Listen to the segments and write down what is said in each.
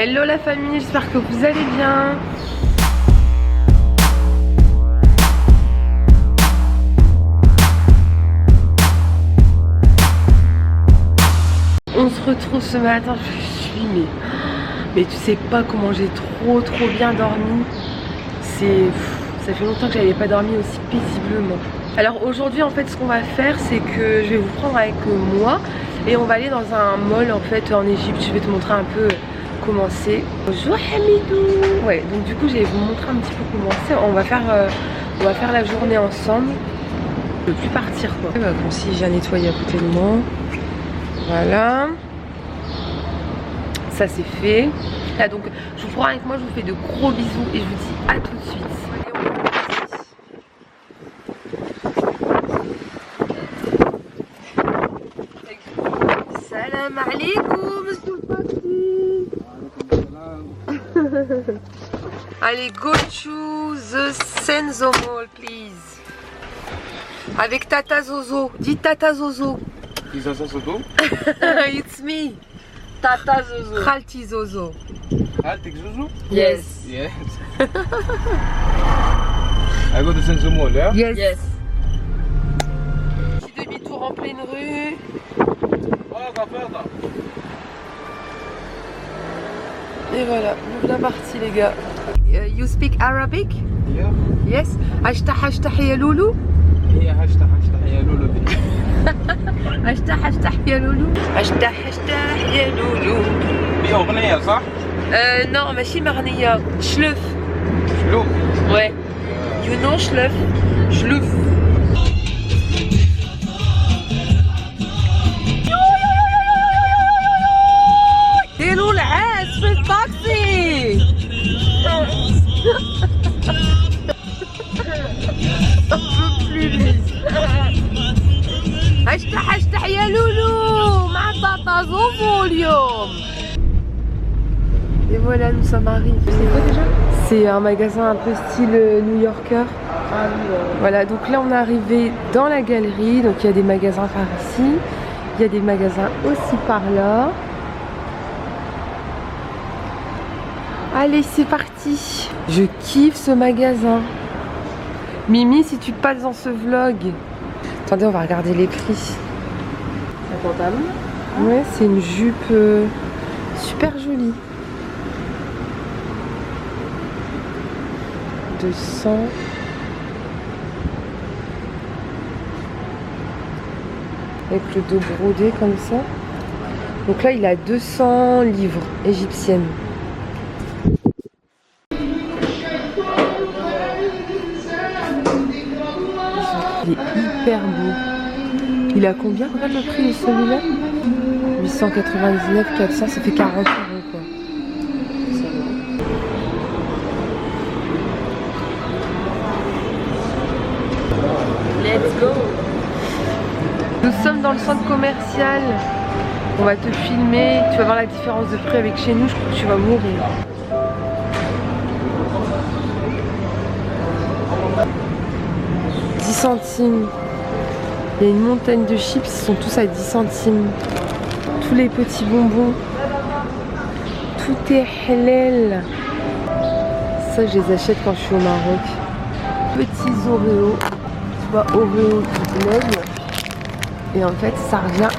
Hello la famille, j'espère que vous allez bien. On se retrouve ce matin, je suis mais tu sais pas comment j'ai trop bien dormi. Ça fait longtemps que j'avais pas dormi aussi paisiblement. Alors aujourd'hui en fait ce qu'on va faire c'est que je vais vous prendre avec moi et on va aller dans un mall en fait en Égypte. Je vais te montrer un peu comment c'est. Bonjour Hamidou. Ouais, donc du coup je vais vous montrer un petit peu comment c'est. On va faire la journée ensemble. Je peux plus partir quoi. Bon, si j'ai nettoyé à côté de moi. Voilà. Ça c'est fait. Là donc je vous prends avec moi, je vous fais de gros bisous et je vous dis à tout de suite. Salam alaikum, allez, go to the Senzo Mall, please. Avec Tata Zozo. Dis Tata Zozo. It's me. Tata Zozo. Khalti Zozo. Khaltik Zozo? Yes. Yes. I go to Senzo Mall, yeah? Yes. Yes. Petit demi-tour en pleine rue. Et voilà, nous la partie les gars. You speak Arabic? Yeah. Yes. Hashtah ya loulou? Yeah, hashtah ya loulou. hashtah ya loulou. hashtah ya loulou. في أغنية صح؟ Non, ماشي مغنية. شلوف. شلوف. Ouais. You know شلوف. شلوف. ديروا العاس في الطاكسي. hashtah يا لولو مع Tata Zozo اليوم. Et voilà, nous sommes arrivés. C'est quoi déjà? C'est un magasin un peu style New-Yorker. Ah oui. Voilà, donc là on est arrivé dans la galerie. Donc il y a des magasins par ici. Il y a des magasins aussi par là. Allez, c'est parti. Je kiffe ce magasin. Mimi, si tu passes dans ce vlog. Attendez, on va regarder les prix. Un pantalon? Ouais, c'est une jupe super jolie. 200. Avec le dos brodé comme ça. Donc là, il a 200 livres égyptiennes. Il est hyper beau. Il a combien? Regarde le prix de celui-là. 899, 400, ça fait 40 € quoi. Let's go. Nous sommes dans le centre commercial. On va te filmer. Tu vas voir la différence de prix avec chez nous. Je crois que tu vas mourir. Centimes. Il y a une montagne de chips, ils sont tous à 10 centimes. Tous les petits bonbons. Tout est halal. Ça, je les achète quand je suis au Maroc. Petits Oreos. Tu vois, Oreo qui lève. Et en fait, ça revient.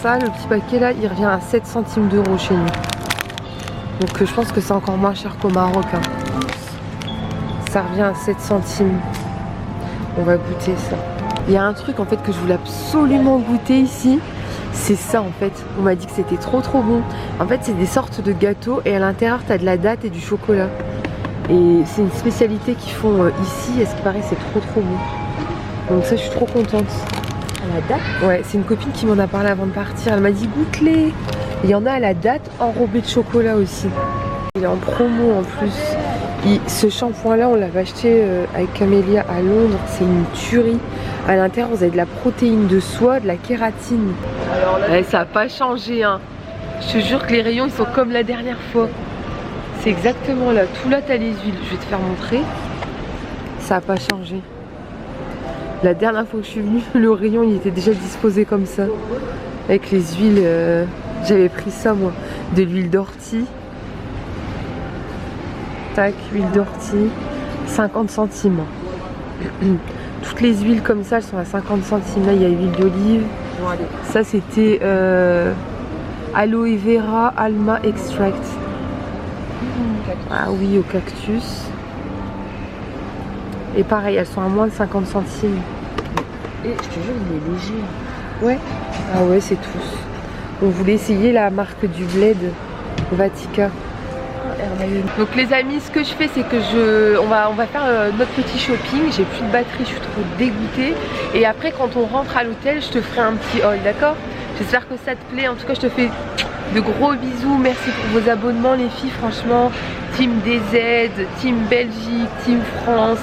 Ça, le petit paquet là, il revient à 7 centimes d'euros chez nous. Donc, je pense que c'est encore moins cher qu'au Maroc. Hein. Ça revient à 7 centimes. On va goûter ça. Il y a un truc en fait que je voulais absolument goûter ici. C'est ça en fait. On m'a dit que c'était trop bon. En fait c'est des sortes de gâteaux et à l'intérieur tu as de la date et du chocolat. Et c'est une spécialité qu'ils font ici. Et ce qui paraît c'est trop bon. Donc ça je suis trop contente. À la date? Ouais, c'est une copine qui m'en a parlé avant de partir. Elle m'a dit goûte-les. Il y en a à la date enrobé de chocolat aussi. Il est en promo en plus. Ce shampoing là on l'avait acheté avec Camélia à Londres, c'est une tuerie. À l'intérieur vous avez de la protéine de soie, de la kératine. Alors là, ça n'a pas changé hein. Je te jure que les rayons ils sont comme la dernière fois. C'est exactement là, tout là t'as les huiles. Je vais te faire montrer. Ça n'a pas changé. La dernière fois que je suis venue, le rayon il était déjà disposé comme ça. Avec les huiles, j'avais pris ça moi. De l'huile d'ortie. tac, huile d'ortie, 50 centimes. Toutes les huiles comme ça, elles sont à 50 centimes. Là, il y a l'huile d'olive. Bon, allez. Ça, c'était aloe vera alma extract. Ah oui, au cactus. Et pareil, elles sont à moins de 50 centimes. Et je te jure, il est léger. Ouais. Ah ouais, c'est tous. On voulait essayer la marque du bled, Vatica. Donc les amis, ce que je fais, c'est que on va faire notre petit shopping. J'ai plus de batterie, je suis trop dégoûtée. Et après, quand on rentre à l'hôtel, je te ferai un petit haul, d'accord? J'espère que ça te plaît. En tout cas, je te fais de gros bisous. Merci pour vos abonnements, les filles. Franchement, Team DZ, Team Belgique, Team France.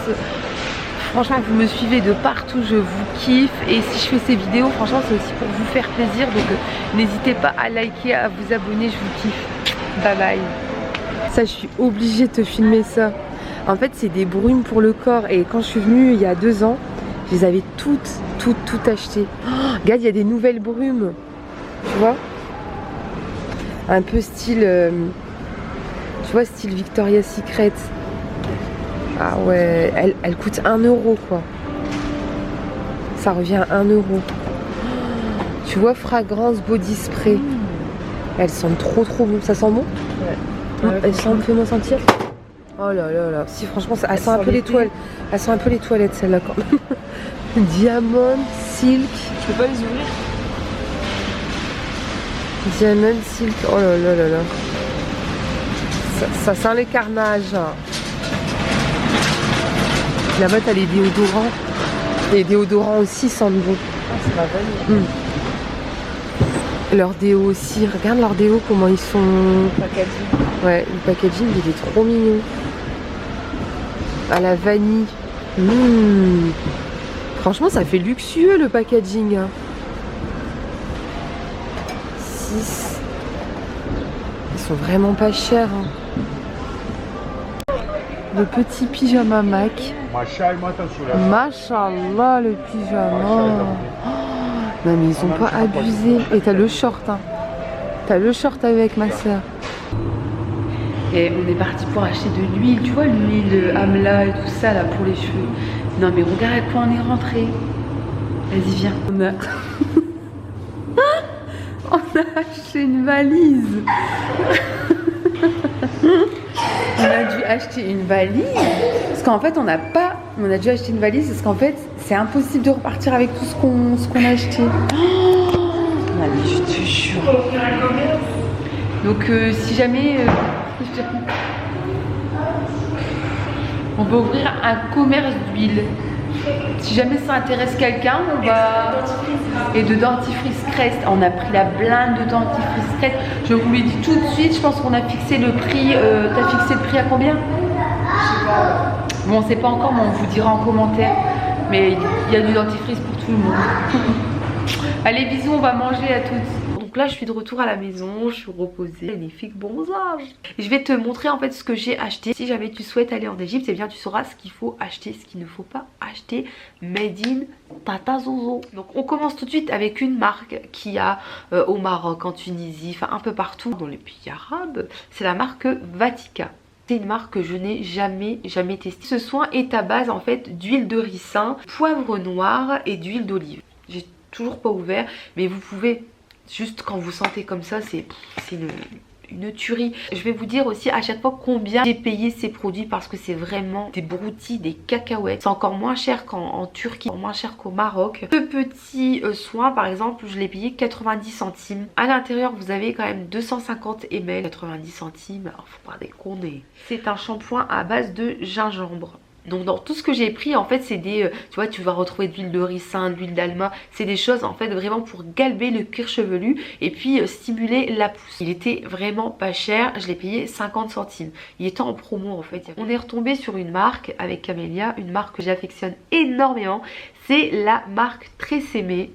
Franchement, vous me suivez de partout, je vous kiffe. Et si je fais ces vidéos, franchement, c'est aussi pour vous faire plaisir. Donc, n'hésitez pas à liker, à vous abonner. Je vous kiffe. Bye bye. Ça, je suis obligée de te filmer ça. En fait, c'est des brumes pour le corps. Et quand je suis venue il y a 2 ans, je les avais toutes achetées. Oh, regarde, il y a des nouvelles brumes. Tu vois? Un peu style... tu vois, style Victoria's Secret. Ah ouais, elle coûte 1 euro quoi. Ça revient à 1 euro. Tu vois, fragrance body spray. Elles sentent trop bon. Ça sent bon? Ouais. Elles sentent, fais-moi sentir. Oh là là là. Si franchement, elles sent un peu les toilettes. Elles sent un peu les toilettes celle-là quand même. Diamond, silk. Tu peux pas les ouvrir? Diamond, silk. Oh là là là là. Ça sent les carnages. Là-bas, t'as les déodorants. Les déodorants aussi sentent bon. Ah, c'est ma vanille. Leurs déos aussi. Regarde leurs déos, comment ils sont. Packaging. Ouais, le packaging, il est trop mignon. À la vanille. Franchement, ça fait luxueux le packaging. 6. Ils sont vraiment pas chers. Le petit pyjama Mac. Machallah, le pyjama. Oh, non mais ils ont pas abusé. Et t'as le short. Hein. T'as le short avec ma soeur. Et on est parti pour acheter de l'huile. Tu vois l'huile Amla et tout ça là pour les cheveux. Non mais regarde à quoi on est rentré. Vas-y viens. On a acheté une valise. On a dû acheter une valise parce qu'en fait on a dû acheter une valise parce qu'en fait c'est impossible de repartir avec tout ce qu'on a acheté. Oh, allez, je te jure. Donc si jamais on va ouvrir un commerce d'huile. Si jamais ça intéresse quelqu'un, on va... Et de dentifrice Crest. On a pris la blinde de dentifrice Crest. Je vous l'ai dit tout de suite, je pense qu'on a fixé le prix. T'as fixé le prix à combien? Bon, on sait pas encore, mais on vous dira en commentaire. Mais il y a du dentifrice pour tout le monde. Allez, bisous, on va manger à toutes. Donc là, je suis de retour à la maison, je suis reposée, magnifique bronzage. Je vais te montrer en fait ce que j'ai acheté. Si jamais tu souhaites aller en Égypte, eh bien tu sauras ce qu'il faut acheter, ce qu'il ne faut pas acheter. Made in Tata Zozo. Donc on commence tout de suite avec une marque qu'il y a au Maroc, en Tunisie, enfin un peu partout dans les pays arabes. C'est la marque Vatica. C'est une marque que je n'ai jamais testée. Ce soin est à base en fait d'huile de ricin, poivre noir et d'huile d'olive. J'ai toujours pas ouvert, mais vous pouvez... Juste quand vous sentez comme ça, c'est une tuerie. Je vais vous dire aussi à chaque fois combien j'ai payé ces produits parce que c'est vraiment des broutilles, des cacahuètes. C'est encore moins cher qu'en Turquie, moins cher qu'au Maroc. Ce petit soin par exemple, je l'ai payé 90 centimes. À l'intérieur, vous avez quand même 250 ml, 90 centimes. Alors faut pas déconner. C'est un shampoing à base de gingembre. Donc dans tout ce que j'ai pris en fait c'est des, tu vois tu vas retrouver de l'huile de ricin, de l'huile d'alma, c'est des choses en fait vraiment pour galber le cuir chevelu et puis stimuler la pousse. Il était vraiment pas cher, je l'ai payé 50 centimes. Il était en promo en fait. On est retombé sur une marque avec Camélia, une marque que j'affectionne énormément, c'est la marque Tresemme.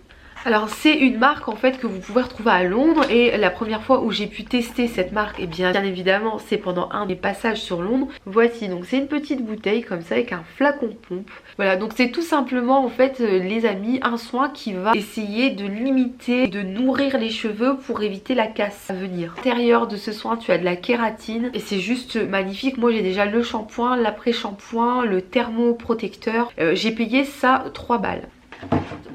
Alors c'est une marque en fait que vous pouvez retrouver à Londres et la première fois où j'ai pu tester cette marque, et bien évidemment c'est pendant un des passages sur Londres. Voici, donc c'est une petite bouteille comme ça avec un flacon pompe. Voilà, donc c'est tout simplement en fait les amis un soin qui va essayer de limiter, de nourrir les cheveux pour éviter la casse à venir. À l'intérieur de ce soin tu as de la kératine et c'est juste magnifique. Moi j'ai déjà le shampoing, l'après-shampoing, le thermoprotecteur. J'ai payé ça 3 balles.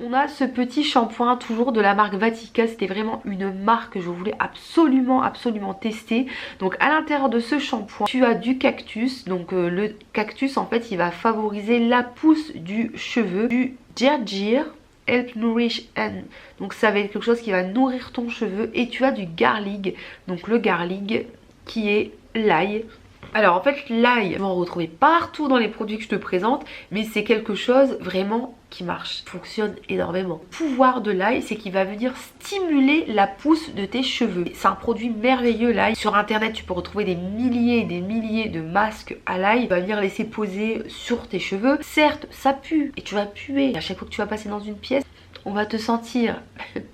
On a ce petit shampoing toujours de la marque Vatica. C'était vraiment une marque que je voulais absolument tester. Donc à l'intérieur de ce shampoing tu as du cactus. Donc le cactus en fait il va favoriser la pousse du cheveu. Du ginger Help Nourish and, donc ça va être quelque chose qui va nourrir ton cheveu. Et tu as du garlic, donc le garlic qui est l'ail. Alors en fait l'ail, on va en retrouver partout dans les produits que je te présente, mais c'est quelque chose vraiment qui marche, fonctionne énormément. Le pouvoir de l'ail, c'est qu'il va venir stimuler la pousse de tes cheveux. C'est un produit merveilleux l'ail. Sur internet tu peux retrouver des milliers et des milliers de masques à l'ail. Tu vas venir laisser poser sur tes cheveux. Certes ça pue et tu vas puer à chaque fois que tu vas passer dans une pièce. On va te sentir,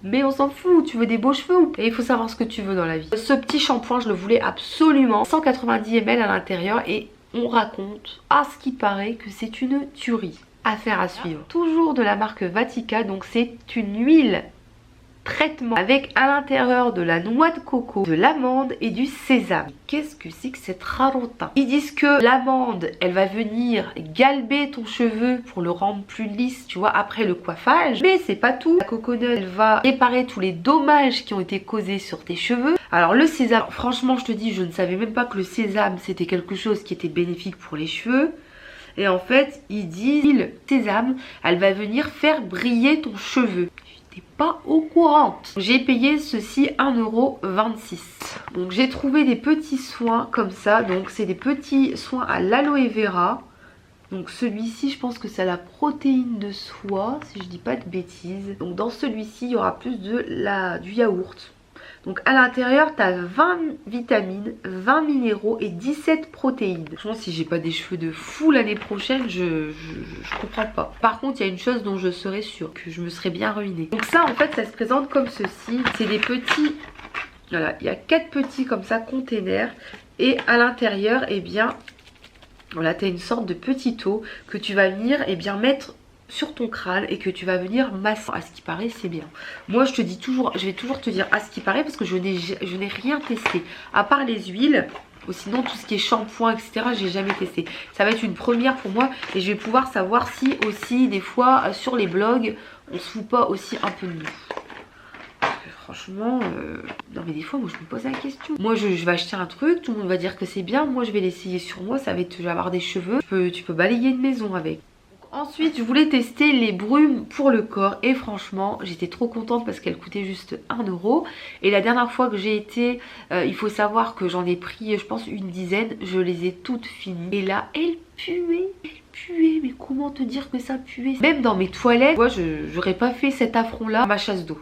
mais on s'en fout, tu veux des beaux cheveux et il faut savoir ce que tu veux dans la vie. Ce petit shampoing je le voulais absolument, 190 ml à l'intérieur et on raconte à ce qui paraît que c'est une tuerie. Affaire à suivre. Toujours de la marque Vatica, donc c'est une huile traitement avec à l'intérieur de la noix de coco, de l'amande et du sésame. Qu'est-ce que c'est que cette rarotin? Ils disent que l'amande elle va venir galber ton cheveu pour le rendre plus lisse, tu vois, après le coiffage, mais c'est pas tout. La coconut elle va réparer tous les dommages qui ont été causés sur tes cheveux. Alors le sésame, franchement je te dis, je ne savais même pas que le sésame c'était quelque chose qui était bénéfique pour les cheveux. Et en fait ils disent le sésame elle va venir faire briller ton cheveu. J'étais pas au courant. J'ai payé ceci 1,26 €. Donc j'ai trouvé des petits soins comme ça. Donc c'est des petits soins à l'aloe vera. Donc celui-ci je pense que c'est la protéine de soie si je dis pas de bêtises. Donc dans celui-ci il y aura plus du yaourt. Donc à l'intérieur tu as 20 vitamines, 20 minéraux et 17 protéines. Franchement si j'ai pas des cheveux de fou l'année prochaine, je comprends pas. Par contre il y a une chose dont je serais sûre, que je me serais bien ruinée. Donc ça en fait ça se présente comme ceci. C'est des petits, voilà, il y a 4 petits comme ça containers. Et à l'intérieur eh bien voilà, tu as une sorte de petit eau que tu vas venir eh bien mettre sur ton crâne et que tu vas venir masser. À ce qui paraît c'est bien. Moi je te dis toujours, je vais toujours te dire à ce qui paraît parce que je n'ai rien testé à part les huiles. Ou sinon tout ce qui est shampoing etc j'ai jamais testé. Ça va être une première pour moi et je vais pouvoir savoir si aussi des fois sur les blogs on se fout pas aussi un peu de nous. Franchement non mais des fois moi je me pose la question. Moi je vais acheter un truc, tout le monde va dire que c'est bien, moi je vais l'essayer sur moi, ça va être, je vais avoir des cheveux, tu peux balayer une maison avec. Ensuite je voulais tester les brumes pour le corps et franchement j'étais trop contente parce qu'elles coûtaient juste 1 €. Et la dernière fois que j'ai été, il faut savoir que j'en ai pris je pense une dizaine, je les ai toutes finies. Et là elles puaient, mais comment te dire que ça puait? Même dans mes toilettes, moi j'aurais pas fait cet affront là à ma chasse d'eau.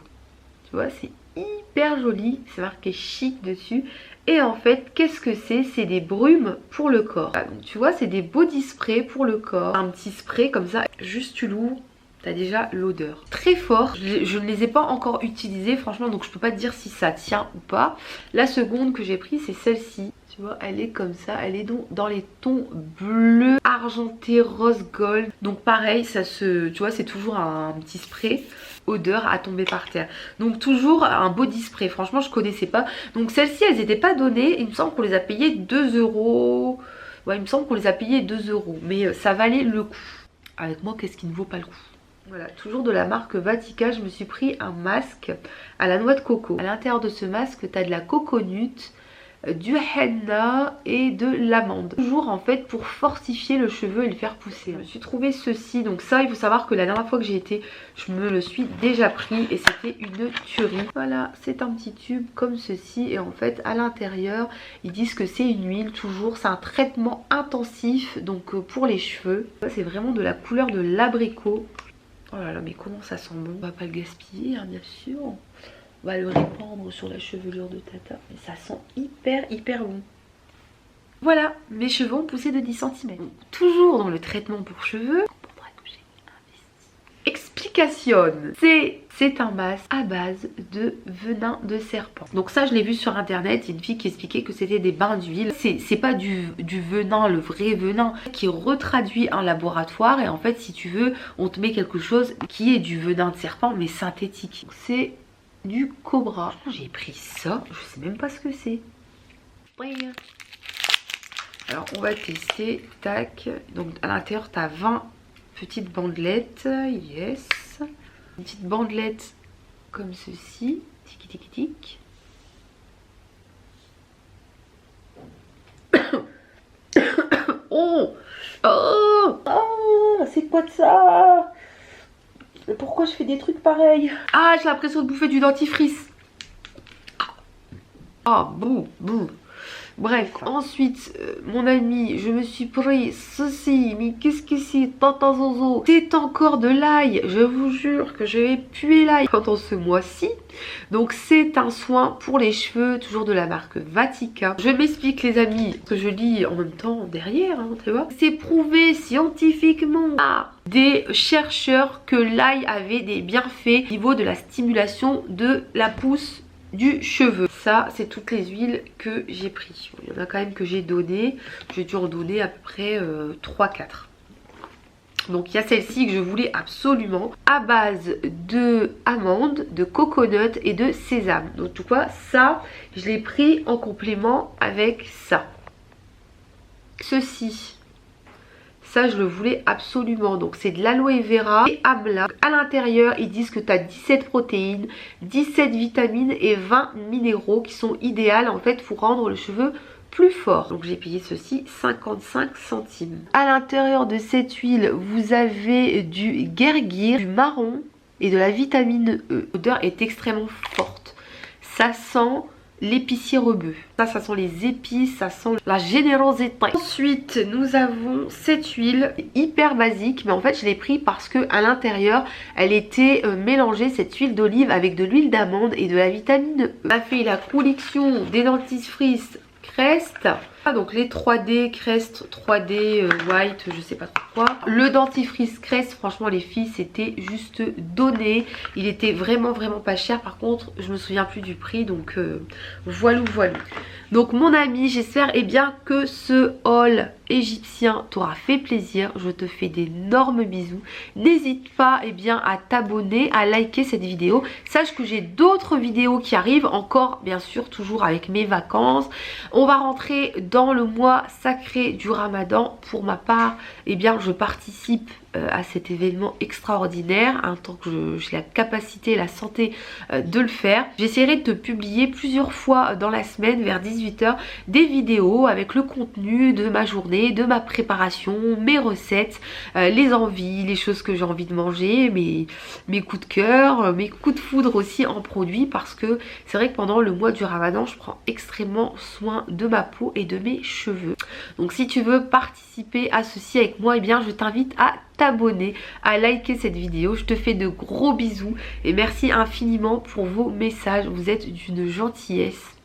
Tu vois c'est hyper joli, c'est marqué chic dessus. Et en fait, qu'est-ce que c'est? C'est des brumes pour le corps. Donc, tu vois, c'est des body spray pour le corps. Un petit spray comme ça, juste tu l'ouvres, t'as déjà l'odeur. Très fort, je ne les ai pas encore utilisés franchement, donc je peux pas te dire si ça tient ou pas. La seconde que j'ai prise, c'est celle-ci. Tu vois, elle est comme ça, elle est donc dans les tons bleu, argenté, rose gold. Donc pareil, ça se, tu vois, c'est toujours un petit spray. Odeur à tomber par terre. Donc toujours un body spray. Franchement je connaissais pas. Donc celles-ci elles n'étaient pas données. Il me semble qu'on les a payées 2 €. Ouais il me semble qu'on les a payées 2 €. Mais ça valait le coup. Avec moi qu'est-ce qui ne vaut pas le coup? Voilà, toujours de la marque Vatica. Je me suis pris un masque à la noix de coco. À l'intérieur de ce masque tu as de la coconut, du henna et de l'amande. Toujours en fait pour fortifier le cheveu et le faire pousser. Je me suis trouvé ceci. Donc ça il faut savoir que la dernière fois que j'ai été, je me le suis déjà pris et c'était une tuerie. Voilà, c'est un petit tube comme ceci et en fait à l'intérieur ils disent que c'est une huile. Toujours c'est un traitement intensif donc pour les cheveux. C'est vraiment de la couleur de l'abricot. Oh là là mais comment ça sent bon. On va pas le gaspiller hein, bien sûr. On va le répandre sur la chevelure de Tata. Mais ça sent hyper bon. Voilà, mes cheveux ont poussé de 10 cm. Donc, toujours dans le traitement pour cheveux. Explication. C'est C'est un masque à base de venin de serpent. Donc ça je l'ai vu sur internet, il y a une fille qui expliquait que c'était des bains d'huile. C'est pas du venin, le vrai venin, qui est retraduit en laboratoire. Et en fait si tu veux, on te met quelque chose qui est du venin de serpent mais synthétique. C'est du Cobra. J'ai pris ça, je sais même pas ce que c'est. Alors on va tester, tac. Donc à l'intérieur tu as 20 petites bandelettes, yes. Une petite bandelette comme ceci, tiki tiki tic. Oh, c'est quoi de ça? Pourquoi je fais des trucs pareils? Ah, j'ai l'impression de bouffer du dentifrice. Ah, bouh, bouh. Bref, ensuite, mon ami, je me suis pris ceci. Mais qu'est-ce que c'est, Tata Zozo? C'est encore de l'ail. Je vous jure que je vais puer l'ail pendant ce mois-ci. Donc c'est un soin pour les cheveux, toujours de la marque Vatica. Je m'explique les amis, que je lis en même temps derrière, hein, tu vois. C'est prouvé scientifiquement par des chercheurs que l'ail avait des bienfaits au niveau de la stimulation de la pousse du cheveu. Ça c'est toutes les huiles que j'ai pris. Il y en a quand même que j'ai donné. J'ai dû en donner à peu près 3-4. Donc il y a celle-ci que je voulais absolument, à base de amandes, de coconut et de sésame. Donc tout quoi, ça je l'ai pris en complément avec ça. Ceci, ça je le voulais absolument. Donc c'est de l'aloe vera et amla. À l'intérieur ils disent que tu as 17 protéines, 17 vitamines et 20 minéraux qui sont idéales en fait pour rendre le cheveu plus fort. Donc j'ai payé ceci 55 centimes. À l'intérieur de cette huile vous avez du guerguir, du marron et de la vitamine E. L'odeur est extrêmement forte. Ça sent l'épicier rebeu. Ça sent les épices, ça sent la générosité. Ensuite nous avons cette huile hyper basique, mais en fait je l'ai pris parce que à l'intérieur elle était mélangée, cette huile d'olive, avec de l'huile d'amande et de la vitamine E. On a fait la collection des dentifrices Crest. Donc les 3D Crest, 3D White, je sais pas trop quoi. Le dentifrice Crest, franchement les filles, c'était juste donné. Il était vraiment pas cher. Par contre je me souviens plus du prix, donc voilà. Donc mon ami, j'espère bien que ce haul égyptien t'aura fait plaisir. Je te fais d'énormes bisous. N'hésite pas à t'abonner, à liker cette vidéo. Sache que j'ai d'autres vidéos qui arrivent encore, bien sûr, toujours avec mes vacances. On va rentrer dans le mois sacré du Ramadan. Pour ma part, je participe à cet événement extraordinaire, tant que j'ai la capacité et la santé de le faire. J'essaierai de te publier plusieurs fois dans la semaine vers 18 h des vidéos avec le contenu de ma journée, de ma préparation, mes recettes, les envies, les choses que j'ai envie de manger, mes coups de cœur, mes coups de foudre aussi en produits, parce que c'est vrai que pendant le mois du Ramadan je prends extrêmement soin de ma peau et de mes cheveux. Donc si tu veux participer à ceci avec moi, je t'invite à t'abonner, à liker cette vidéo. Je te fais de gros bisous et merci infiniment pour vos messages. Vous êtes d'une gentillesse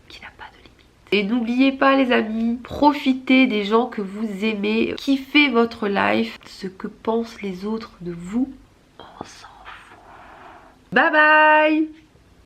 qui n'a pas de limite. Et n'oubliez pas les amis, profitez des gens que vous aimez, kiffez votre life. Ce que pensent les autres de vous, on s'en fout. Bye bye.